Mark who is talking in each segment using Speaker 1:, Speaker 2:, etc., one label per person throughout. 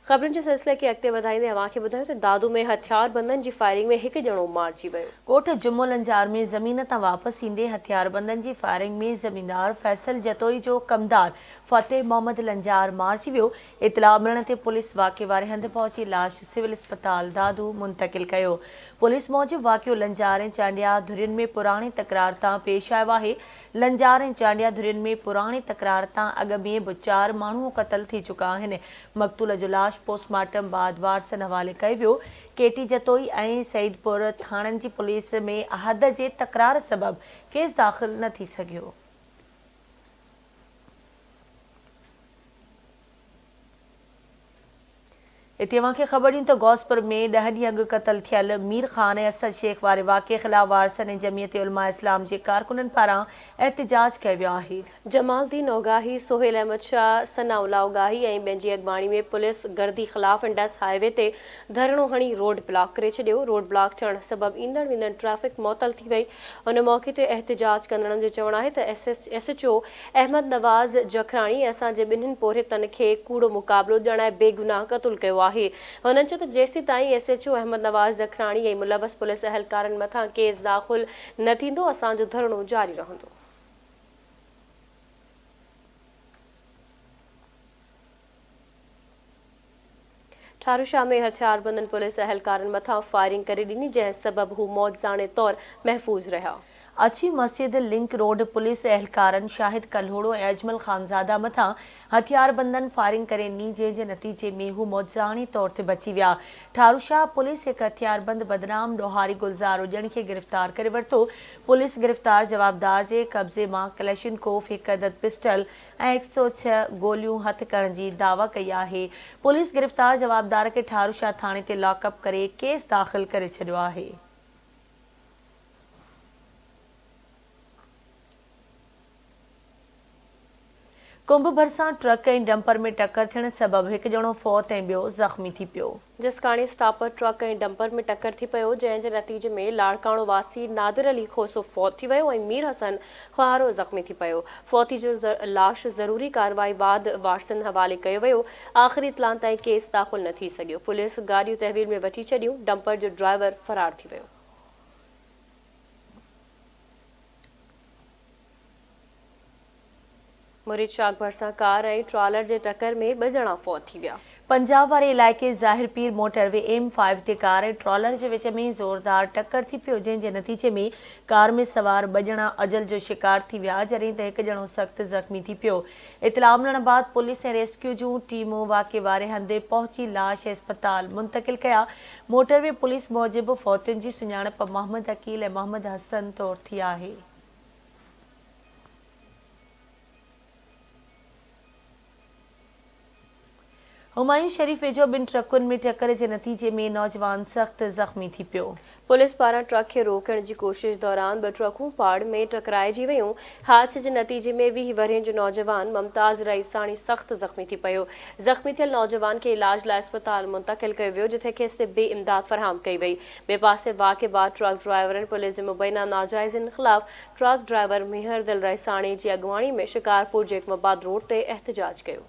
Speaker 1: ख़बरुनि जे सिलसिले खे अॻिते वधाईंदे अव्हांखे ॿुधायो त दादू में हथियारबंदनि जी फायरिंग में हिकु ॼणो मारिजी वियो।
Speaker 2: कोट जुम्मो लंजार में ज़मीन तां वापसि ईंदे हथियारबंदनि जी फायरिंग में ज़मींदार फैसल जतोई जो कमदार फतेह मोहम्मद लंजार मारिजी वियो। इतला मिलण ते पुलिस वाक़े वारे हंधि पहुची लाश सिविल अस्पताल दादू मुंतक़िल कयो। पुलिस मूजिबि वाक़ियो लंजार ऐं चांडिया धुरियुनि में पुराणे तकरार तां पेश आयो आहे। लंजार ऐं चांडिया धुरियुनि में पुराणे तकरार तां अॻु में बि 4 माण्हू क़तल थी चुका आहिनि। मक़तूल जो लाश पोस्टमार्टम बाद वारसनि हवाले कयो वियो। केटी जतोई ऐं सईदपुर थाणनि जी पुलिस में हद जे तकरार सबबि केस दाख़िल न थी सघियो। इते अव्हांखे ख़बर ॾियूं त गौसपुर में 10 ॾींहं अॻु क़तल थियल मीर ख़ान ऐं असद शेख वारे वाक़े ख़िलाफ़ वारसनि ऐं जमियत उलमा इस्लाम जे कारकुननि पारां एहतिजाज कयो वियो आहे।
Speaker 1: जमालुद्दीन औगाही, सोहेल अहमद शाह, सनाउल्लाह औगाही ऐं ॿियनि जी अॻवानी में पुलिस गर्दी ख़िलाफ़ इंडस हाईवे ते धरणो हणी रोड ब्लॉक करे छॾियो। रोड ब्लॉक थियण सबबि ईंदड़ वेंदड़ ट्रैफ़िक मुअतल थी वई। उन मौक़े ते एहतिजाज कंदड़नि जो चवणु आहे त SHO अहमद नवाज़ जखराणी असांजे ॿिन्हिनि पोरहितनि खे कूड़ो मुक़ाबिलो ॼणाए बेगुनाह क़तूल कयो आहे। हुननि चयो त जेसीं ताईं SHO अहमद नवाज़ जखराणी ऐं मुलवस पुलिस अहलकारनि मथां केस दाख़िल न थींदो असांजो धरणो जारी रहंदो। ठारूशाह में हथियारबंदनि पुलिस अहलकारनि मथां फायरिंग करे ॾिनी जंहिं सबबि हू मौज़ाने तौर महफ़ूज़ रहिया।
Speaker 2: अची मस्जिद लिंक रोड पुलिस एहलकारनि शाहिद कल्होड़ो ऐं अजमल ख़ानज़ादा मथां हथियारबंदनि फायरिंग करे ॾिनी जंहिं नतीजे में हू मौज़ानी तौर ते बची विया। ठारूशाह पुलिस हिकु हथियारबंद बदनाम ॾोहारी गुलज़ार उजण खे गिरफ़्तार करे वरितो। पुलिस गिरफ़्तार जवाबदार जे कब्ज़े मां क्लेशिनकोफ, हिकु अदद पिस्टल ऐं 106 गोलियूं हथ करण जी दावा कई आहे। पुलिस गिरफ़्तार जवाबदार खे ठारूशाह थाणे ते लॉकअप करे केस दाख़िल करे छॾियो आहे। कुंभ भरिसां ट्रक ऐं डंपर में टक्कर थियण सबबि हिकु ॼणो फौत ऐं ॿियो ज़ख़्मी थी पियो।
Speaker 1: जसकाणी स्टापर ट्रक ऐं डंपर में टक्कर थी पियो जंहिं जे नतीजे में लाड़काणो वासी नादिर अली खोसो फौत थी वियो ऐं मीर हसन ख़्वारो ज़ख़्मी थी पियो। फौती जो लाश ज़रूरी कार्रवाई बाद वारसनि हवाले कयो वियो। आख़िरी इतलाह ताईं केस दाख़िल न थी सघियो। पुलिस गाॾियूं तहवील में वठी छॾियूं। डंपर जो ड्राइवर फ़रार थी वियो। मुरीद शाख भरिसां कार ऐं ट्रॉलर जे टक्कर में 2 ॼणा फौत थी विया।
Speaker 2: पंजाब वारे इलाइक़े ज़ाहिर पीर मोटरवे M5 ते कार ऐं ट्रॉलर जे विच में ज़ोरदार टक्कर थी पियो जंहिं जे नतीजे में कार में सवार 2 ॼणा अजल जो शिकार थी विया जॾहिं त हिकु ॼणो सख़्तु ज़ख़्मी थी पियो। इतलाह मिलण बाद पुलिस ऐं रेस्क्यू जूं टीमूं वाक़े वारे हंधि पहुची लाश अस्पताल मुंतक़िल कया। मोटरवे पुलिस मूजिबि फौतियुनि जी सुञाणप मोहम्मद अकील ऐं मोहम्मद हसन तौर थी आहे। हुमायूं शरीफ वेझो 2 ट्रकुनि में टक्कर जे नतीजे में नौजवान सख़्तु ज़ख़्मी थी पियो।
Speaker 1: पुलिस पारां ट्रक खे रोकण जी कोशिश दौरान 2 ट्रकूं पाड़ में टकराइजी वयूं। हादसे जे नतीजे में 20 वरियनि जो नौजवान मुमताज़ रईसाणी सख़्तु ज़ख़्मी थी पियो। ज़ख़्मी थियल नौजवान खे इलाज लाइ अस्पताल मुंतक़िल कयो वियो जिथे खेसि बे इमदाद फ़राहम कई वई। ॿिए पासे वाक़े बाद ट्रक ड्राइवरनि पुलिस जे मुबैना नाजाइज़नि ख़िलाफ़ ट्रक ड्राइवर मेहरदिल रईसाणी जी अॻवानी में शिकारपुर जे इकमाबाद रोड ते एहतिजाज कयो।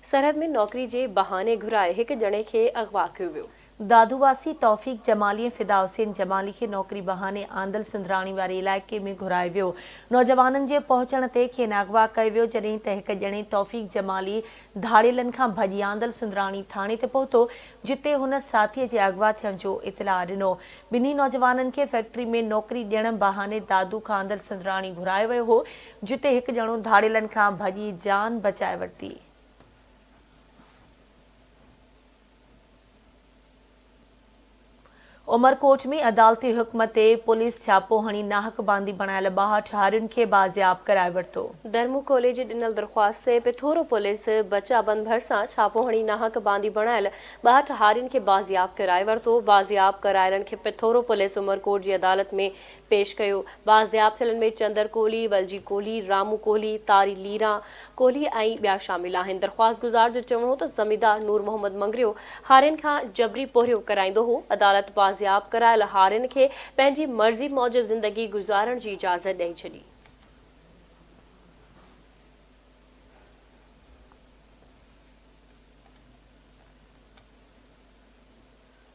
Speaker 1: सरहद में नौकरी जे बहाने घुराए हिकु ॼणे खे अगवा कयो वियो।
Speaker 2: दादूवासी तौफ़ीक़ जमाली ऐं फिदा हुसैन जमाली खे नौकरी बहाने आंदल सुंदराणी वारे इलाइक़े में घुराए वियो। नौजवाननि जे पहुचण ते खेनि अगवा कयो वियो जॾहिं त हिकु ॼणे तौफ़ीक़ जमाली धाड़ेलनि खां भॼी आंदल सुंदराणी थाणे ते पहुतो जिते हुन साथीअ जे अगवा थियण जो इतलाह ॾिनो। ॿिन्ही नौजवाननि खे फैक्ट्री में नौकरी ॾियण बहाने दादू खां आंदल सुंदराणी घुरायो वियो हो जिते हिकु ॼणो धाड़ेलनि खां भॼी जान बचाए वरिती। उमरकोट में अदालती हुक्म ते पुलिस छापो हणी नाहक बांदी बणायल 62 हारियुनि खे बाज़ियाब कराए वरितो।
Speaker 1: दरमू कॉलेज ॾिनल दरख़्वास्त ते पिथोरो पुलिस बचाबंद भरिसां छापो हणी नाहक बांदी बणायल 62 हारियुनि खे बाज़ियाब कराए वरितो। बाज़ियाब करायलनि खे पिथोरो पुलिस उमरकोट जी अदालत में पेश कयो। बाज़ियाब थियलनि में चंदर कोहली, वलजी कोहली, रामू कोहली, तारी लीरा कोहली ऐं ॿिया शामिल आहिनि। दरख़्वास्त गुज़ार जो चवणो हो त ज़मींदार नूर मोहम्मद मंगरियो हारियुनि खां जबरी पोरियो कराईंदो हो। अदालत बाज़ियाब बाज़ियाब करायल हारिन खे पंहिंजी मर्ज़ी मूजिब ज़िंदगी गुज़ारण जी इजाज़त ॾेई छॾी।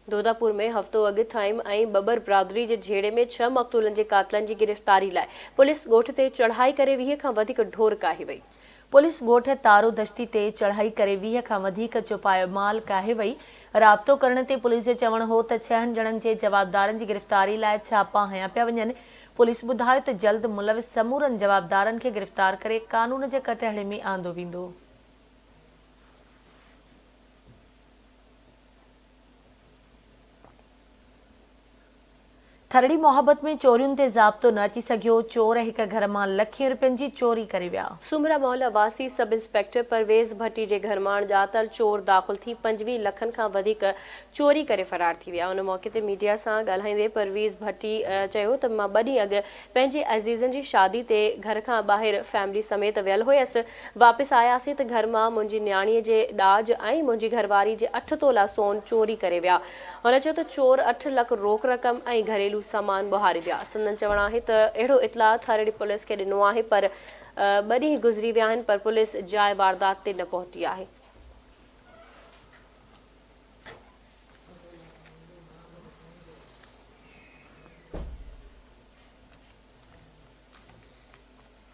Speaker 1: दोदापुर में हफ़्तो अॻु थाइम ऐं बबर बिरादरी जे झेड़े में 6 मक़तूलनि जे कातिलनि जी गिरफ़्तारी लाइ पुलिस ॻोठ ते चढ़ाई करे 20 खां वधीक ढोर काहे वई।
Speaker 2: पुलिस ॻोठ तारो दश्ती ते चढ़ाई करे 20 खां वधीक चुपायो माल काहे वई। राब्तो करण ते पुलिस जो चवणु हो त 6 ॼणनि जे जवाबदारनि जी गिरफ़्तारी लाइ छापा हया पिया वञनि। पुलिस ॿुधायो त जल्द मुलविस समूरनि जवाबदारनि खे गिरफ़्तार करे कानून जे कटहले में आंदो वेंदो। थरड़ी मोहब्बत में चोरियुनि ते ज़ाब्तो न अची सघियो। चोर हिक घर मां लखें रुपयनि जी चोरी करे विया।
Speaker 1: सुमरा मौला वासी सब इंस्पेक्टर परवेज़ भट्टी जे घर मां ॼातल चोर दाख़िल थी 25 लखनि खां वधीक चोरी करे फरार थी विया। उन मौके ते मीडिया सां ॻाल्हाईंदे परवेज़ भट्टी चयो त मां 2 ॾींहं अॻु पंहिंजे अज़ीज़नि जी शादी ते घर खां ॿाहिरि फैमिली समेत वियल हुयसि। वापसि आयासीं त घर मां मुंहिंजी न्याणीअ जे ॾाज ऐं मुंहिंजी घरवारी जे 8 तोला सोन चोरी करे विया। हुन चयो त चोर 8 लख रोक रक़म ऐं घरेलू सामान ॿुहारे विया। संदन चवणु आहे त अहिड़ो इतला थरड़ी पुलिस खे ॾिनो आहे पर 2 ॾींहं गुज़री विया आहिनि पर पुलिस जाइ वारदात ते न पहुती आहे।